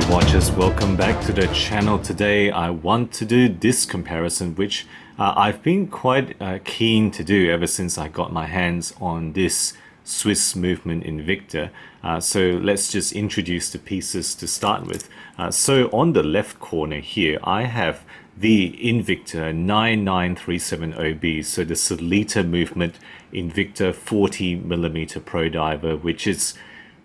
watchers, welcome back to the channel. Today I want to do this comparison, which I've been quite keen to do ever since I got my hands on this Swiss movement Invicta. So let's just introduce the pieces to start with. So on the left corner here, I have the Invicta 99370B, so the Solita movement Invicta 40mm Pro Diver, which is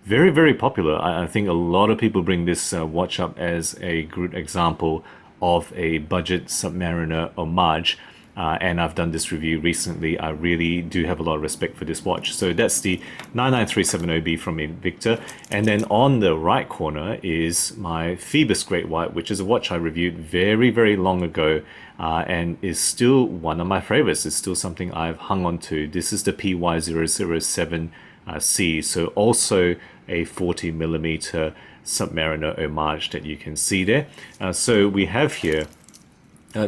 very, very popular. I think a lot of people bring this watch up as a good example of a budget Submariner homage. And I've done this review recently. I really do have a lot of respect for this watch. So that's the 99370B from Invicta. And then on the right corner is my Phoibos Great White, which is a watch I reviewed very, very long ago and is still one of my favorites. It's still something I've hung on to. This is the PY007C. So also a 40mm Submariner homage that you can see there. So we have here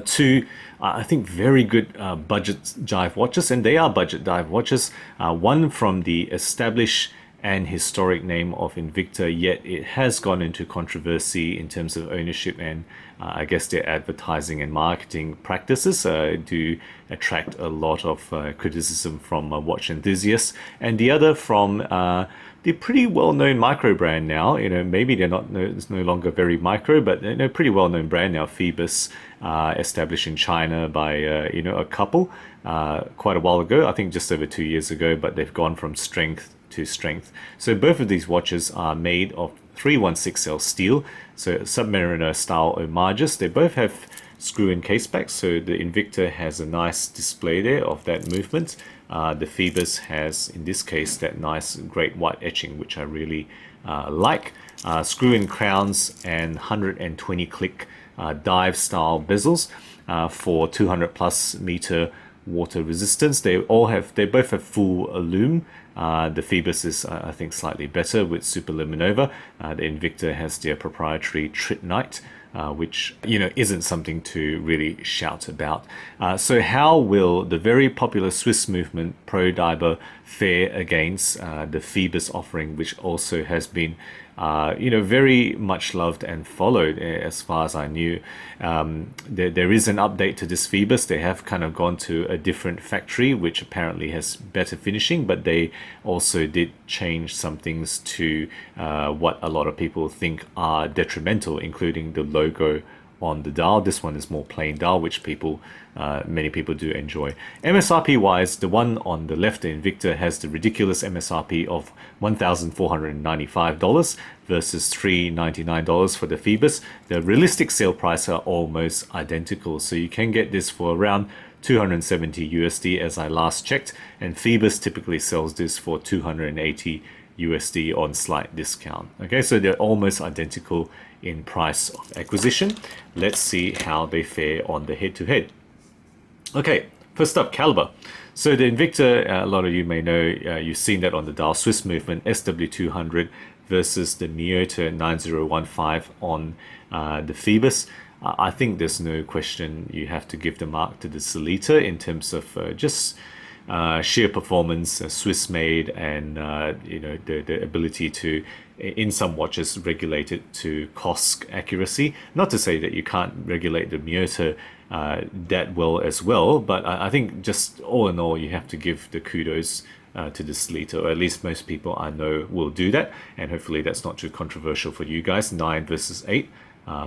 two, I think, very good budget dive watches, and they are budget dive watches. One from the established and historic name of Invicta, yet it has gone into controversy in terms of ownership, and I guess their advertising and marketing practices do attract a lot of criticism from watch enthusiasts. And the other from the pretty well-known micro brand now. Maybe they're not, it's no longer very micro, but pretty well-known brand now, Phoibos, established in China by a couple quite a while ago, I think just over 2 years ago, but they've gone from strength to strength. So both of these watches are made of 316L steel, so Submariner style homages. They both have screw-in case backs, so the Invicta has a nice display there of that movement. The Phoibos has, in this case, that nice Great White etching, which I really like. Screw-in crowns and 120 click dive style bezels for 200 plus meter water resistance. They both have full alume. The Phoibos is, I think, slightly better with superluminova. The Invicta has their proprietary tritnite, which isn't something to really shout about. So how will the very popular Swiss movement Pro Diver fare against the Phoibos offering, which also has been very much loved and followed as far as I knew? There is an update to this Phoibos. They have kind of gone to a different factory, which apparently has better finishing, but they also did change some things to what a lot of people think are detrimental, including the logo on the dial. This one is more plain dial, which many people do enjoy. MSRP wise, the one on the left, the Invicta, has the ridiculous MSRP of $1,495 versus $399 for the Phoibos. The realistic sale price are almost identical, so you can get this for around 270 USD as I last checked, and Phoibos typically sells this for 280 USD on slight discount. Okay, so they're almost identical in price of acquisition. Let's see how they fare on the head-to-head. Okay, first up, caliber. So the Invicta, a lot of you may know, you've seen that on the dial, Swiss movement SW200 versus the Miyota 9015 on the Phoibos. I think there's no question you have to give the mark to the Solita in terms of just sheer performance, Swiss made, and the ability to, in some watches, regulate it to cost accuracy. Not to say that you can't regulate the Miyota that well as well, but I think just all in all, you have to give the kudos to the Solita, or at least most people I know will do that, and hopefully that's not too controversial for you guys. 9 versus 8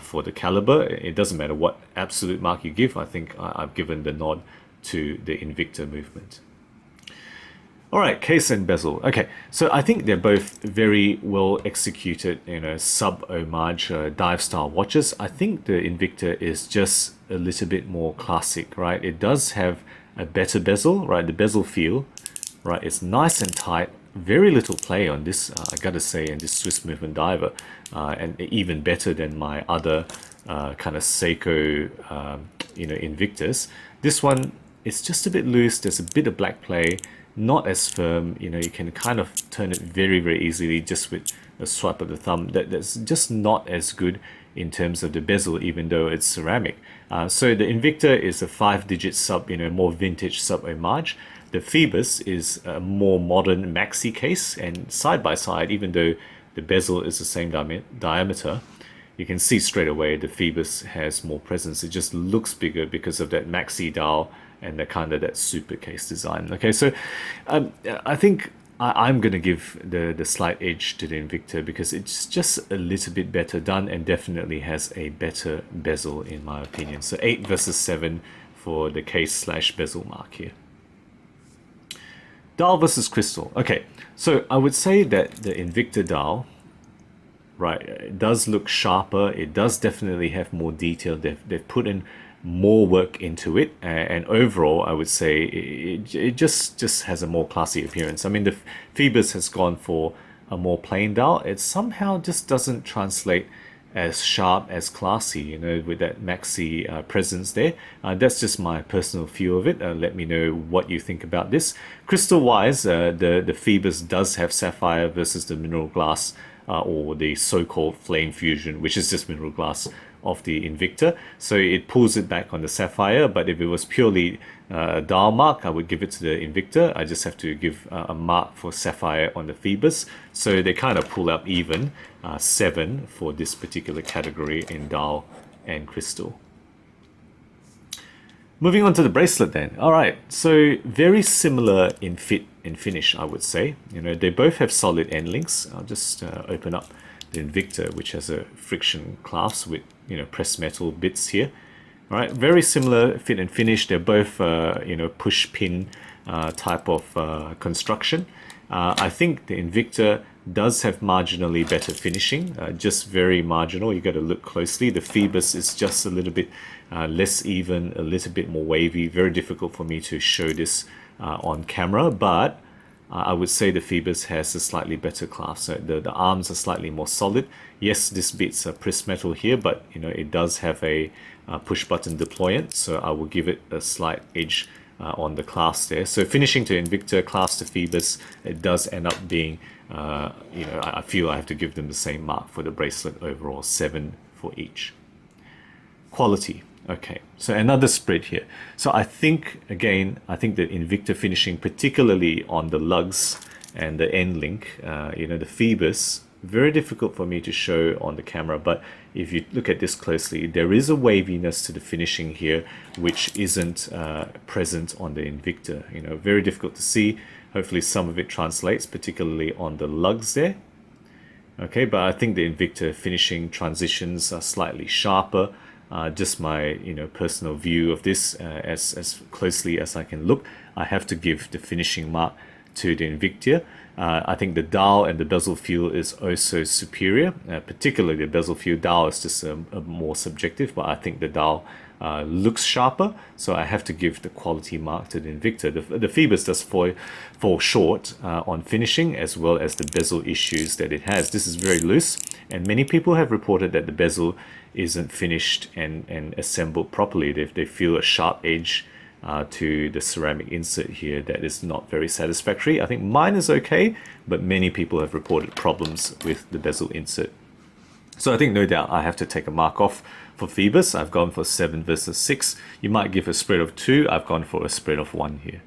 for the caliber. It doesn't matter what absolute mark you give. I think I've given the nod to the Invicta movement. All right, case and bezel. Okay, so I think they're both very well executed, sub-homage dive style watches. I think the Invicta is just a little bit more classic, right? It does have a better bezel, right? The bezel feel, right? It's nice and tight. Very little play on this, I gotta say, in this Swiss movement diver, and even better than my other kind of Seiko, Invictus. This one, it's just a bit loose. There's a bit of black play. Not as firm, you can kind of turn it very, very easily just with a swipe of the thumb. That's just not as good in terms of the bezel, even though it's ceramic. So the Invicta is a 5-digit sub, more vintage sub homage. The Phoibos is a more modern maxi case, and side by side, even though the bezel is the same diameter, you can see straight away the Phoibos has more presence. It just looks bigger because of that maxi dial and that super case design. Okay, so I think I'm going to give the slight edge to the Invicta because it's just a little bit better done and definitely has a better bezel in my opinion. So 8 versus 7 for the case slash bezel mark here. Dial versus crystal. Okay, so I would say that the Invicta dial, right, it does look sharper. It does definitely have more detail. They've put in more work into it, and overall I would say it just has a more classy appearance. I mean, the Phoibos has gone for a more plain dial. It somehow just doesn't translate as sharp, as classy, you know, with that maxi presence there. That's just my personal view of it. Let me know what you think about this. Crystal wise, the Phoibos does have sapphire versus the mineral glass, or the so-called flame fusion, which is just mineral glass of the Invicta. So it pulls it back on the sapphire, but if it was purely a dial mark, I would give it to the Invicta. I just have to give a mark for sapphire on the Phoibos. So they kind of pull up even, 7 for this particular category in dial and crystal. Moving on to the bracelet then. All right, so very similar in fit and finish, I would say. You know, they both have solid end links. I'll just open up the Invicta, which has a friction clasp with, you know, pressed metal bits here. All right, very similar fit and finish. They're both, you know, push pin type of construction. I think the Invicta does have marginally better finishing, just very marginal. You got to look closely. The Phoibos is just a little bit less even, a little bit more wavy. Very difficult for me to show this on camera, but I would say the Phoibos has a slightly better clasp. So the arms are slightly more solid. Yes, this bit's a pressed metal here, but you know, it does have a push button deployant, so I will give it a slight edge on the clasp there. So finishing to Invicta, clasp to Phoibos, it does end up being, you know, I feel I have to give them the same mark for the bracelet overall, 7 for each. Quality. Okay, so another spread here. So I think, again, I think the Invicta finishing, particularly on the lugs and the end link, you know, the Phoibos, very difficult for me to show on the camera, but if you look at this closely, there is a waviness to the finishing here, which isn't present on the Invicta. You know, very difficult to see. Hopefully some of it translates, particularly on the lugs there. Okay, but I think the Invicta finishing transitions are slightly sharper. Just my, you know, personal view of this, as closely as I can look, I have to give the finishing mark to the Invicta. I think the dial and the bezel feel is also superior, particularly the bezel feel. Dial is just a more subjective, but I think the dial looks sharper, so I have to give the quality mark to the Invicta. The Phoibos does fall short on finishing, as well as the bezel issues that it has. This is very loose, and many people have reported that the bezel isn't finished and assembled properly. They feel a sharp edge to the ceramic insert here that is not very satisfactory. I think mine is okay, but many people have reported problems with the bezel insert. So I think no doubt I have to take a mark off for Phoibos. I've gone for 7 versus 6. You might give a spread of 2. I've gone for a spread of 1 here.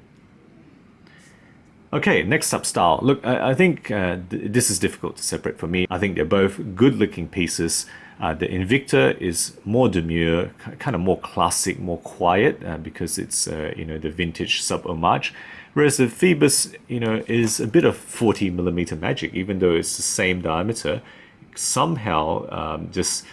Okay, next up, style. Look, I think this is difficult to separate for me. I think they're both good-looking pieces. The Invicta is more demure, kind of more classic, more quiet, because it's you know, the vintage sub-homage. Whereas the Phoibos, you know, is a bit of 40mm magic, even though it's the same diameter. Somehow, just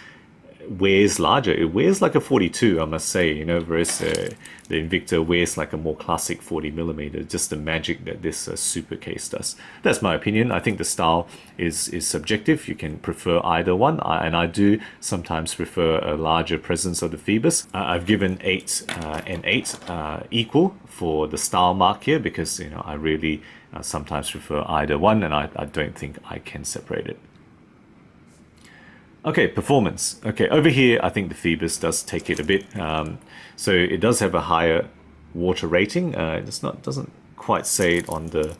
wears larger. It wears like a 42, I must say, you know, whereas the Invicta wears like a more classic 40mm. Just the magic that this super case does. That's my opinion. I think the style is subjective. You can prefer either one, and I do sometimes prefer a larger presence of the Phoibos. I've given 8 and 8 equal for the style mark here, because, you know, I really sometimes prefer either one, and I don't think I can separate it. Okay, performance. Okay, over here, I think the Phoibos does take it a bit. So it does have a higher water rating. Doesn't quite say it on the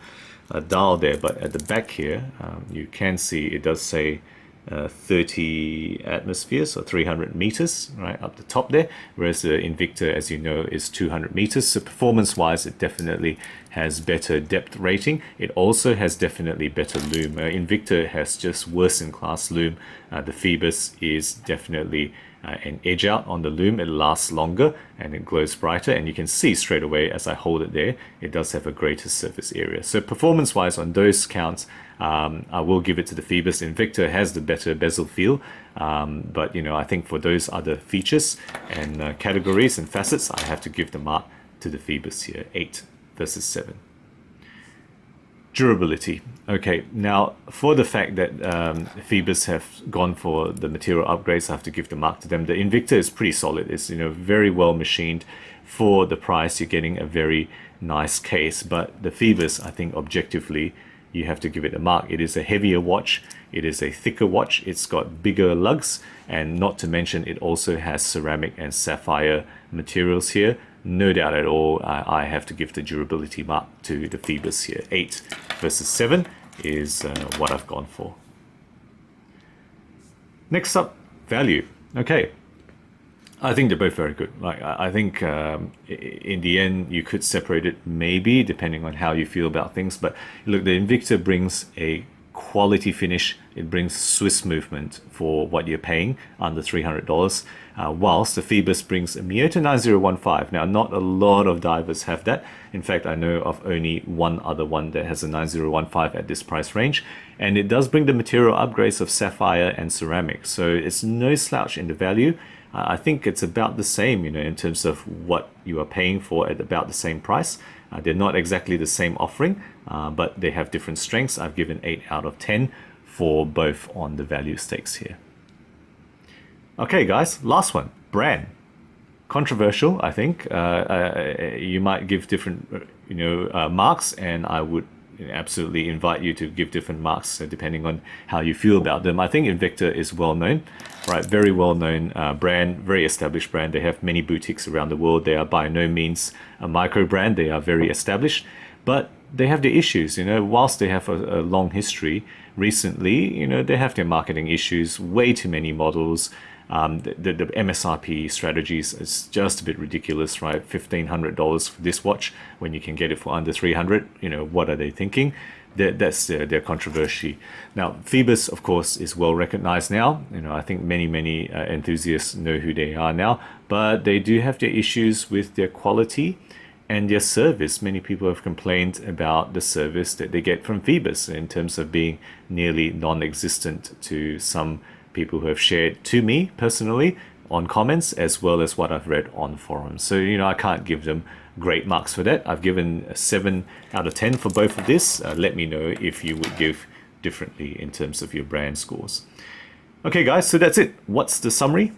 dial there, but at the back here, you can see it does say 30 atmospheres, or 300 meters, right up the top there. Whereas the Invicta, as you know, is 200 meters. So performance-wise, it definitely has better depth rating. It also has definitely better lume. Invicta has just worse in class lume. The Phoibos is definitely an edge out on the lume. It lasts longer and it glows brighter, and you can see straight away as I hold it there, it does have a greater surface area. So performance wise on those counts, I will give it to the Phoibos. Invicta has the better bezel feel, but you know, I think for those other features and categories and facets, I have to give the mark to the Phoibos here, 8 versus 7. Durability. Okay, now for the fact that Phoibos have gone for the material upgrades, I have to give the mark to them. The Invicta is pretty solid. It's, you know, very well machined. For the price, you're getting a very nice case, but the Phoibos, I think objectively, you have to give it a mark. It is a heavier watch, it is a thicker watch, it's got bigger lugs, and not to mention it also has ceramic and sapphire materials here. No doubt at all, I have to give the durability mark to the Phoibos here. 8 versus 7 is what I've gone for. Next up, value. Okay, I think they're both very good. Like, I think in the end you could separate it maybe depending on how you feel about things. But look, the Invicta brings a quality finish. It brings Swiss movement for what you're paying, under $300. Whilst the Phoibos brings a Miyota 9015. Now, not a lot of divers have that. In fact, I know of only one other one that has a 9015 at this price range. And it does bring the material upgrades of sapphire and ceramic. So it's no slouch in the value. I think it's about the same, you know, in terms of what you are paying for at about the same price. They're not exactly the same offering, but they have different strengths. I've given 8 out of 10 for both on the value stakes here. Okay, guys, last one, brand. Controversial, I think. You might give different, marks, and I would absolutely invite you to give different marks depending on how you feel about them. I think Invicta is well known, right? Very well known brand, very established brand. They have many boutiques around the world. They are by no means a micro brand. They are very established, but they have the issues, you know, whilst they have a long history recently, you know, they have their marketing issues, way too many models. The MSRP strategies is just a bit ridiculous, right? $1,500 for this watch when you can get it for under 300. You know, what are they thinking? That's their controversy. Now, Phoibos, of course, is well recognized now. You know, I think many enthusiasts know who they are now, but they do have their issues with their quality and their service. Many people have complained about the service that they get from Phoibos in terms of being nearly non-existent to some people who have shared to me personally on comments, as well as what I've read on forums. So, you know, I can't give them great marks for that. I've given a 7 out of 10 for both of this. Let me know if you would give differently in terms of your brand scores. Okay, guys, so that's it. What's the summary?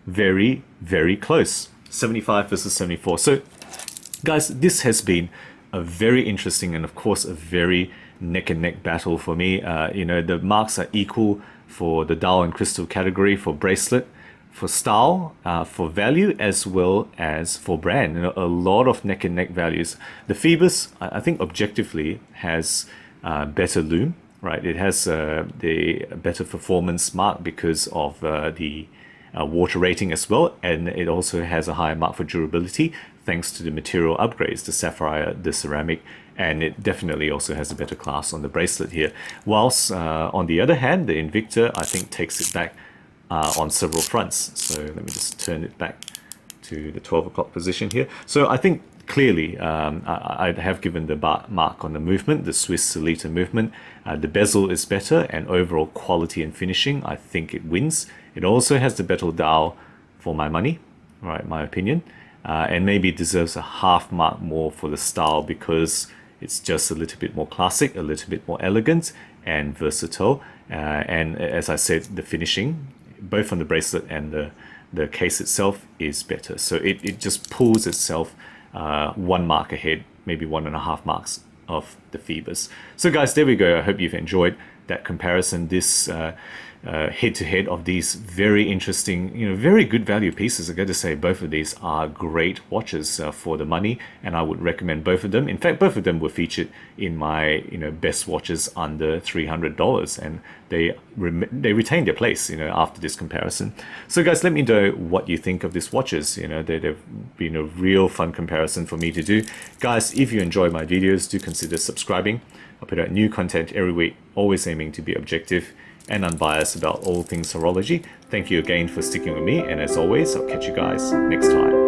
Very, very close. 75 versus 74. So, guys, this has been a very interesting and, of course, a very neck and neck battle for me. You know, the marks are equal for the Duel and Crystal category, for Bracelet, for style, for value, as well as for brand. You know, a lot of neck and neck values. The Phoibos, I think objectively, has better lume, right? It has the better performance mark because of the water rating as well, and it also has a higher mark for durability thanks to the material upgrades, the sapphire, the ceramic, and it definitely also has a better class on the Bracelet here. Whilst on the other hand, the Invicta, I think, takes it back on several fronts. So let me just turn it back to the 12 o'clock position here. So I think clearly I have given the mark on the movement, the Swiss Solita movement. The bezel is better, and overall quality and finishing, I think it wins. It also has the better dial for my money, right, my opinion. And maybe it deserves a half mark more for the style because it's just a little bit more classic, a little bit more elegant and versatile. And as I said, the finishing, both on the Bracelet and the case itself, is better. So it just pulls itself 1 mark ahead, maybe 1.5 marks of the Phoibos. So guys, there we go. I hope you've enjoyed that comparison, this head-to-head of these very interesting, very good value pieces. I got to say, both of these are great watches for the money, and I would recommend both of them. In fact, both of them were featured in my best watches under $300, and they retain their place after this comparison. So guys, let me know what you think of these watches. They've been a real fun comparison for me to do. Guys, if you enjoy my videos, do consider subscribing. I put out new content every week, always aiming to be objective and unbiased about all things horology. Thank you again for sticking with me, and as always, I'll catch you guys next time.